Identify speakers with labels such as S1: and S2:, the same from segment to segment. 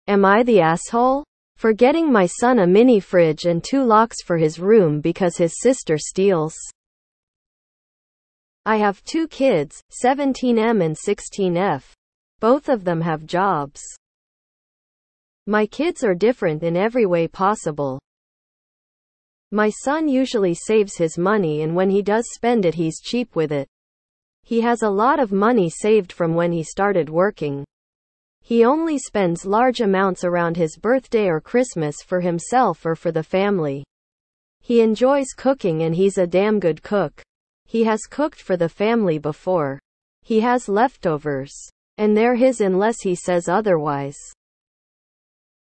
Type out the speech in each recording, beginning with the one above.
S1: Am I the asshole? For getting my son a mini fridge and 2 locks for his room because his sister steals. I have 2 kids, 17M and 16F. Both of them have jobs. My kids are different in every way possible. My son usually saves his money, and when he does spend it, he's cheap with it. He has a lot of money saved from when he started working. He only spends large amounts around his birthday or Christmas for himself or for the family. He enjoys cooking and he's a damn good cook. He has cooked for the family before. He has leftovers. And they're his unless he says otherwise.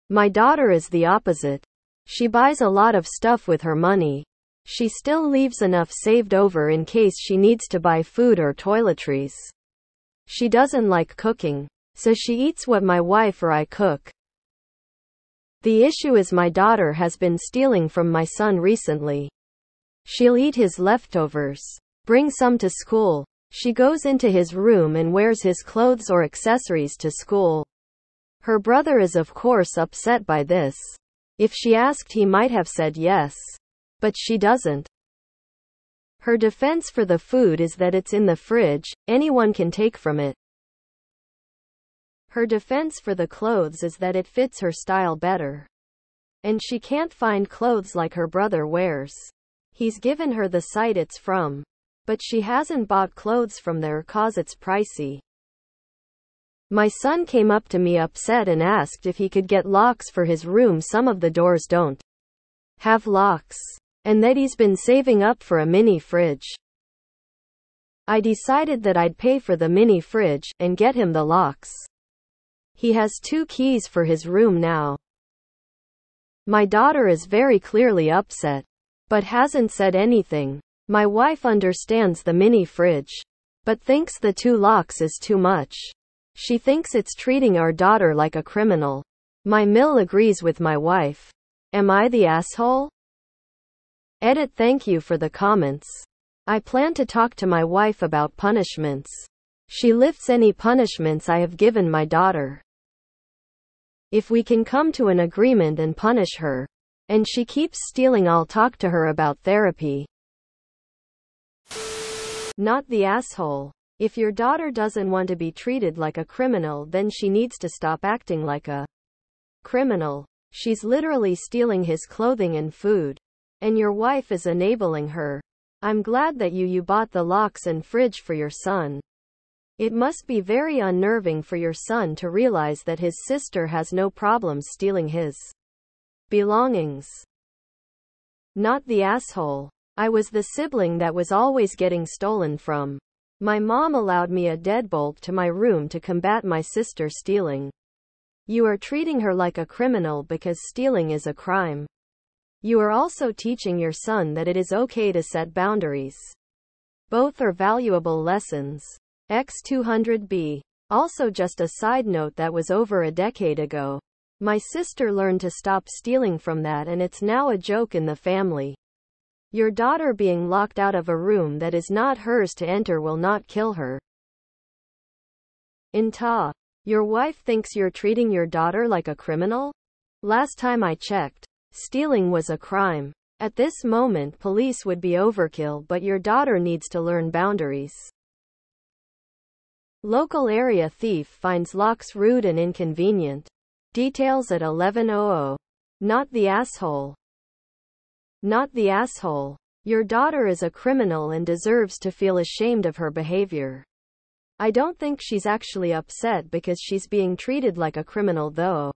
S1: My daughter is the opposite. She buys a lot of stuff with her money. She still leaves enough saved over in case she needs to buy food or toiletries. She doesn't like cooking, so she eats what my wife or I cook. The issue is my daughter has been stealing from my son recently. She'll eat his leftovers, bring some to school. She goes into his room and wears his clothes or accessories to school. Her brother is of course upset by this. If she asked, he might have said yes. But she doesn't. Her defense for the food is that it's in the fridge, anyone can take from it. Her defense for the clothes is that it fits her style better. And she can't find clothes like her brother wears. He's given her the site it's from. But she hasn't bought clothes from there cause it's pricey. My son came up to me upset and asked if he could get locks for his room. Some of the doors don't have locks. And that he's been saving up for a mini fridge. I decided that I'd pay for the mini fridge and get him the locks. He has 2 keys for his room now. My daughter is very clearly upset, but hasn't said anything. My wife understands the mini fridge, but thinks the 2 locks is too much. She thinks it's treating our daughter like a criminal. My mill agrees with my wife. Am I the asshole? Edit. Thank you for the comments. I plan to talk to my wife about punishments. She lifts any punishments I have given my daughter. If we can come to an agreement and punish her, and she keeps stealing, I'll talk to her about therapy. Not the asshole. If your daughter doesn't want to be treated like a criminal, then she needs to stop acting like a criminal. She's literally stealing his clothing and food. And your wife is enabling her. I'm glad that you bought the locks and fridge for your son. It must be very unnerving for your son to realize that his sister has no problem stealing his belongings. Not the asshole. I was the sibling that was always getting stolen from. My mom allowed me a deadbolt to my room to combat my sister stealing. You are treating her like a criminal because stealing is a crime. You are also teaching your son that it is okay to set boundaries. Both are valuable lessons. X200B. Also, just a side note, that was over a decade ago. My sister learned to stop stealing from that, and it's now a joke in the family. Your daughter being locked out of a room that is not hers to enter will not kill her. Inta. Your wife thinks you're treating your daughter like a criminal? Last time I checked, stealing was a crime. At this moment, police would be overkill, but your daughter needs to learn boundaries. Local area thief finds locks rude and inconvenient. Details at 11:00. Not the asshole. Not the asshole. Your daughter is a criminal and deserves to feel ashamed of her behavior. I don't think she's actually upset because she's being treated like a criminal though.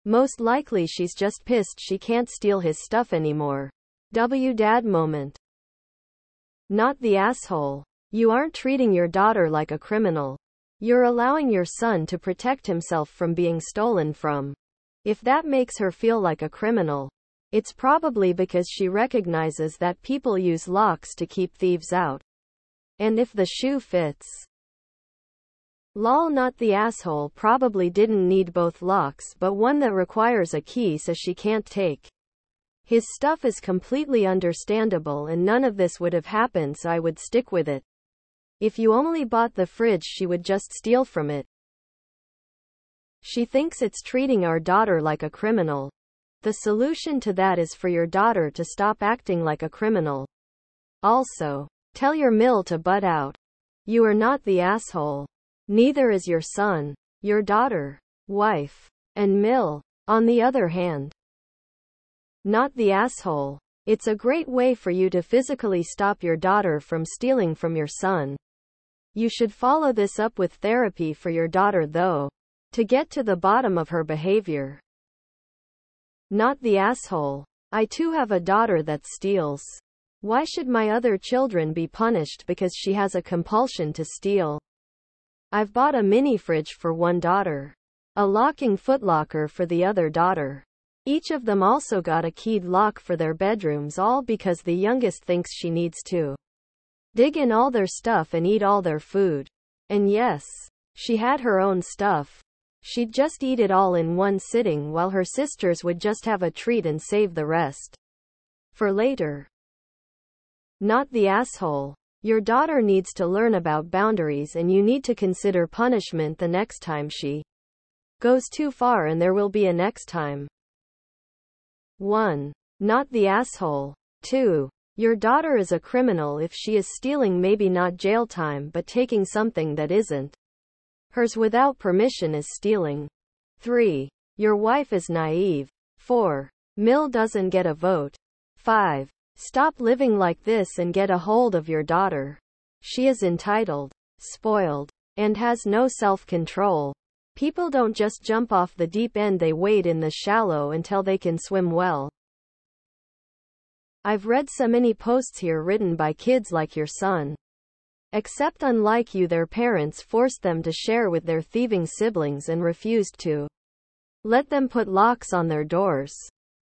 S1: Most likely she's just pissed she can't steal his stuff anymore. Dad moment. Not the asshole. You aren't treating your daughter like a criminal. You're allowing your son to protect himself from being stolen from. If that makes her feel like a criminal, it's probably because she recognizes that people use locks to keep thieves out. And if the shoe fits. Lol. Not the asshole probably didn't need both locks, but one that requires a key so she can't take his stuff is completely understandable, and none of this would have happened, so I would stick with it. If you only bought the fridge, she would just steal from it. She thinks it's treating our daughter like a criminal. The solution to that is for your daughter to stop acting like a criminal. Also, tell your Mill to butt out. You are not the asshole. Neither is your son, your daughter, wife, and Mill, on the other hand. Not the asshole. It's a great way for you to physically stop your daughter from stealing from your son. You should follow this up with therapy for your daughter though, to get to the bottom of her behavior. Not the asshole. I too have a daughter that steals. Why should my other children be punished because she has a compulsion to steal? I've bought a mini fridge for one daughter, a locking footlocker for the other daughter. Each of them also got a keyed lock for their bedrooms, all because the youngest thinks she needs to dig in all their stuff and eat all their food. And yes, she had her own stuff. She'd just eat it all in one sitting while her sisters would just have a treat and save the rest for later. Not the asshole. Your daughter needs to learn about boundaries and you need to consider punishment the next time she goes too far, and there will be a next time. 1. Not the asshole. 2. Your daughter is a criminal if she is stealing, maybe not jail time but taking something that isn't hers without permission is stealing. 3. Your wife is naive. 4. Mill doesn't get a vote. 5. Stop living like this and get a hold of your daughter. She is entitled, spoiled, and has no self-control. People don't just jump off the deep end, they wade in the shallow until they can swim well. I've read so many posts here written by kids like your son. Except unlike you, their parents forced them to share with their thieving siblings and refused to let them put locks on their doors.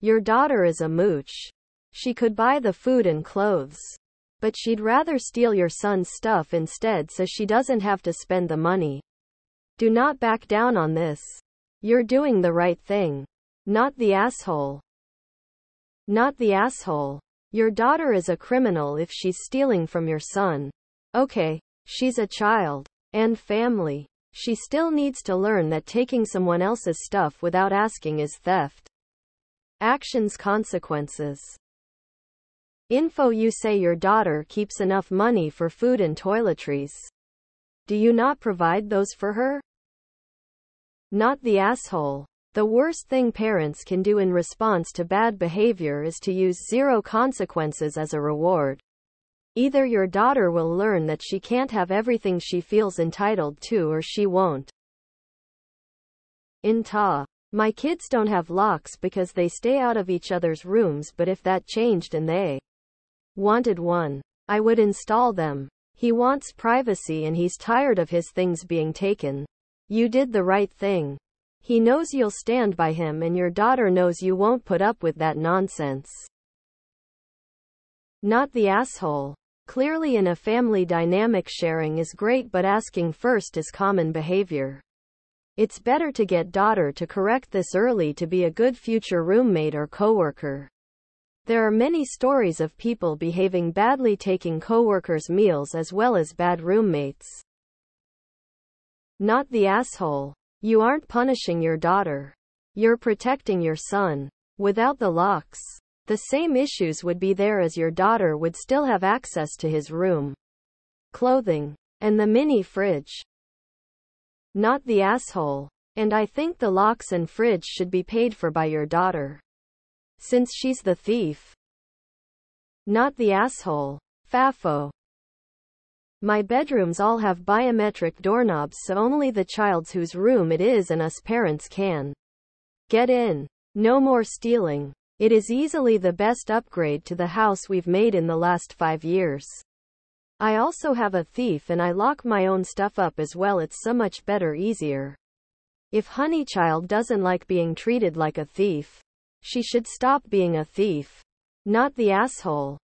S1: Your daughter is a mooch. She could buy the food and clothes, but she'd rather steal your son's stuff instead so she doesn't have to spend the money. Do not back down on this. You're doing the right thing. Not the asshole. Not the asshole. Your daughter is a criminal if she's stealing from your son. Okay, she's a child and family. She still needs to learn that taking someone else's stuff without asking is theft. Actions, consequences. Info. You say your daughter keeps enough money for food and toiletries. Do you not provide those for her? Not the asshole. The worst thing parents can do in response to bad behavior is to use zero consequences as a reward. Either your daughter will learn that she can't have everything she feels entitled to, or she won't. My kids don't have locks because they stay out of each other's rooms, but if that changed and they wanted one, I would install them. He wants privacy and he's tired of his things being taken. You did the right thing. He knows you'll stand by him and your daughter knows you won't put up with that nonsense. Not the asshole. Clearly in a family dynamic, sharing is great, but asking first is common behavior. It's better to get daughter to correct this early to be a good future roommate or coworker. There are many stories of people behaving badly, taking coworkers' meals as well as bad roommates. Not the asshole. You aren't punishing your daughter. You're protecting your son. Without the locks, the same issues would be there as your daughter would still have access to his room, clothing, and the mini fridge. Not the asshole. And I think the locks and fridge should be paid for by your daughter, since she's the thief. Not the asshole. FAFO. My bedrooms all have biometric doorknobs, so only the child's whose room it is and us parents can get in. No more stealing. It is easily the best upgrade to the house we've made in the last 5 years. I also have a thief and I lock my own stuff up as well. It's so much better, easier. If Honeychild doesn't like being treated like a thief, she should stop being a thief. Not the asshole.